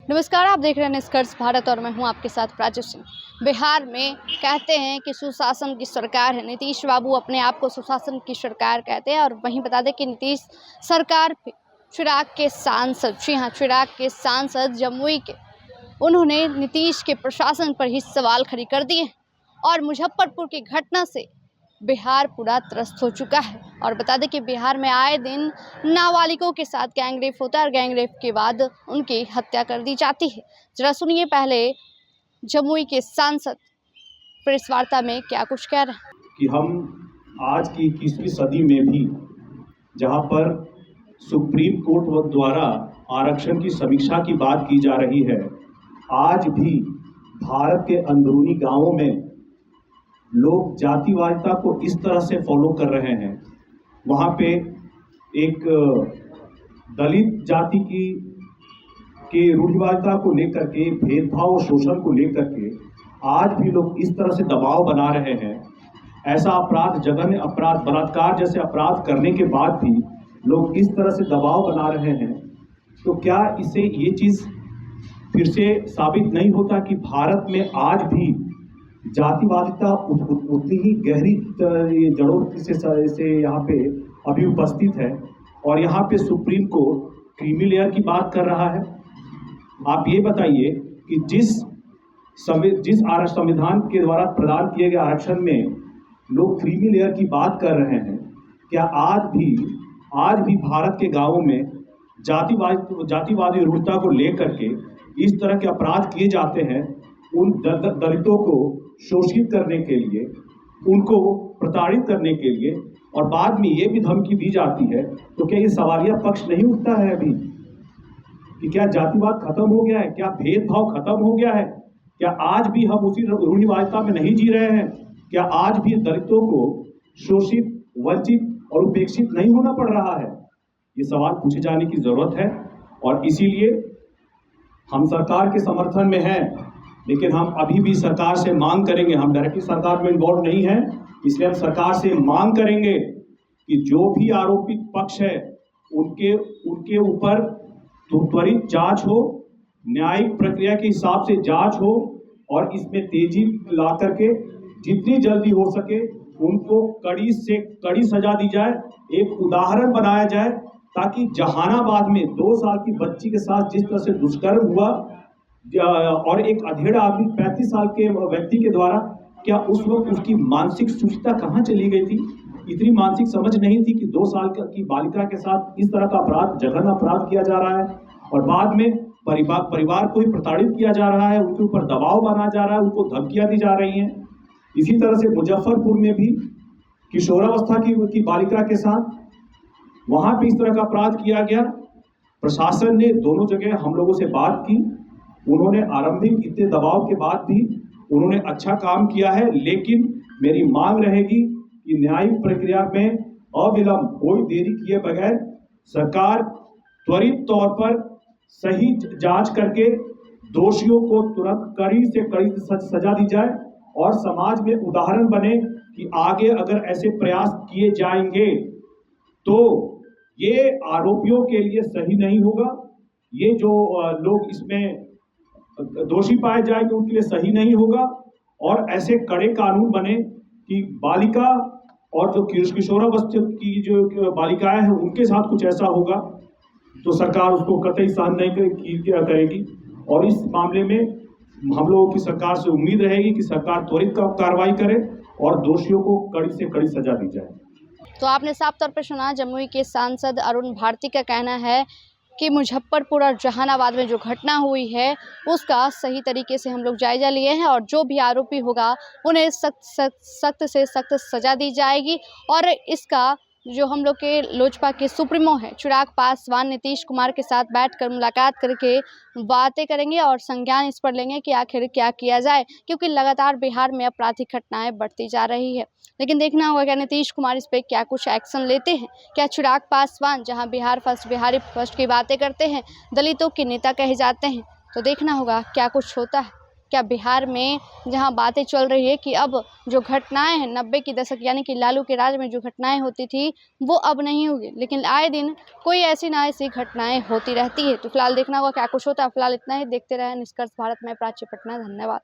नमस्कार, आप देख रहे हैं निष्कर्ष भारत और मैं हूं आपके साथ प्राची सिंह। बिहार में कहते हैं कि सुशासन की सरकार है। नीतीश बाबू अपने आप को सुशासन की सरकार कहते हैं और वहीं बता दें कि नीतीश सरकार पे चिराग के सांसद, जी हाँ, चिराग के सांसद जमुई के, उन्होंने नीतीश के प्रशासन पर ही सवाल खड़े कर दिए और मुजफ्फरपुर की घटना से बिहार पूरा त्रस्त हो चुका है। और बता दें कि बिहार में आए दिन नाबालिगों के साथ गैंगरेप होता है और गैंगरेप के बाद उनकी हत्या कर दी जाती है। जरा सुनिए पहले जमुई के सांसद प्रेस वार्ता में क्या कुछ कह रहे हैं। कि हम आज की 21वीं सदी में भी जहां पर सुप्रीम कोर्ट द्वारा आरक्षण की समीक्षा की बात की जा रही है, आज भी भारत के अंदरूनी गांवों में लोग जातिवादिता को इस तरह से फॉलो कर रहे हैं। वहाँ पे एक दलित जाति के रूढ़िवादिता को लेकर के, भेदभाव और शोषण को लेकर के आज भी लोग इस तरह से दबाव बना रहे हैं। ऐसा अपराध, जघन्य अपराध, बलात्कार जैसे अपराध करने के बाद भी लोग इस तरह से दबाव बना रहे हैं, तो क्या इससे ये चीज़ फिर से साबित नहीं होता कि भारत में आज भी जातिवादिता उतनी ही गहरी जड़ों से यहाँ पे अभी उपस्थित है और यहाँ पे सुप्रीम कोर्ट क्रीमी लेयर की बात कर रहा है। आप ये बताइए कि जिस संविधान के द्वारा प्रदान किए गए आरक्षण में लोग क्रीमी लेयर की बात कर रहे हैं, क्या आज भी भारत के गांवों में जातिवादी रूढ़ता को लेकर के इस तरह के अपराध किए जाते हैं, उन दलितों को शोषित करने के लिए, उनको प्रताड़ित करने के लिए, और बाद में ये भी धमकी दी जाती है, तो क्या ये सवालिया पक्ष नहीं उठता है अभी कि क्या जातिवाद खत्म हो गया है? क्या भेदभाव खत्म हो गया है? क्या आज भी हम उसी रूढ़िवादिता में नहीं जी रहे हैं? क्या आज भी दलितों को शोषित, वंचित और उपेक्षित नहीं होना पड़ रहा है? ये सवाल पूछे जाने की जरूरत है और इसीलिए हम सरकार के समर्थन में हैं, लेकिन हम अभी भी सरकार से मांग करेंगे, हम डायरेक्टली सरकार में इन्वॉल्व नहीं हैं, इसलिए हम सरकार से मांग करेंगे कि जो भी आरोपित पक्ष है उनके ऊपर त्वरित जांच हो, न्यायिक प्रक्रिया के हिसाब से जांच हो और इसमें तेजी ला करके जितनी जल्दी हो सके उनको कड़ी से कड़ी सजा दी जाए, एक उदाहरण बनाया जाए, ताकि जहानाबाद में 2 साल की बच्ची के साथ जिस तरह से दुष्कर्म हुआ और एक अधेड़ आदमी 35 साल के व्यक्ति के द्वारा, क्या उस वक्त उसकी मानसिक सुचिता कहाँ चली गई थी? इतनी मानसिक समझ नहीं थी कि 2 साल की बालिका के साथ इस तरह का अपराध, जघन्य अपराध किया जा रहा है और बाद में परिवार को ही प्रताड़ित किया जा रहा है, उनके ऊपर दबाव बनाया जा रहा है, उनको धमकियां दी जा रही हैं। इसी तरह से मुजफ्फरपुर में भी किशोरावस्था की बालिका के साथ वहां पे इस तरह का अपराध किया गया। प्रशासन ने दोनों जगह हम लोगों से बात की, उन्होंने आरंभिक इतने दबाव के बाद भी उन्होंने अच्छा काम किया है, लेकिन मेरी मांग रहेगी कि न्यायिक प्रक्रिया में अविलंब, कोई देरी किए बगैर सरकार त्वरित तौर पर सही जांच करके दोषियों को तुरंत कड़ी से कड़ी सजा दी जाए और समाज में उदाहरण बने कि आगे अगर ऐसे प्रयास किए जाएंगे तो ये आरोपियों के लिए सही नहीं होगा, ये जो लोग इसमें दोषी पाए जाएंगे उनके लिए सही नहीं होगा और ऐसे कड़े कानून बने कि बालिका और जो किशोरावस्था की जो बालिकाएं हैं उनके साथ कुछ ऐसा होगा तो सरकार उसको कतई सहन नहीं करेगी। और इस मामले में हम लोगों की सरकार से उम्मीद रहेगी कि सरकार त्वरित कार्रवाई करे और दोषियों को कड़ी से कड़ी सजा दी जाए। तो आपने साफ तौर पर सुना, जमुई के सांसद अरुण भारती का कहना है कि मुजफ्फरपुर और जहानाबाद में जो घटना हुई है उसका सही तरीके से हम लोग जायजा लिए हैं और जो भी आरोपी होगा उन्हें सख्त से सख्त सजा दी जाएगी। और इसका जो हम लोग के लोजपा के सुप्रीमो है चिराग पासवान नीतीश कुमार के साथ बैठकर मुलाकात करके बातें करेंगे और संज्ञान इस पर लेंगे कि आखिर क्या किया जाए, क्योंकि लगातार बिहार में आपराधिक घटनाएं बढ़ती जा रही है। लेकिन देखना होगा क्या नीतीश कुमार इस पर क्या कुछ एक्शन लेते हैं। क्या चिराग पासवान जहां बिहार फर्स्ट, बिहारी फर्स्ट की बातें करते हैं, दलितों के नेता कहे जाते हैं, तो देखना होगा क्या कुछ होता है। क्या बिहार में जहां बातें चल रही है कि अब जो घटनाएं हैं 90 के दशक यानी कि लालू के राज में जो घटनाएं होती थी वो अब नहीं होगी, लेकिन आए दिन कोई ऐसी ना ऐसी घटनाएं होती रहती है। तो फिलहाल देखना होगा क्या कुछ होता है। फिलहाल इतना ही, देखते रहें निष्कर्ष भारत में। प्राची पटना, धन्यवाद।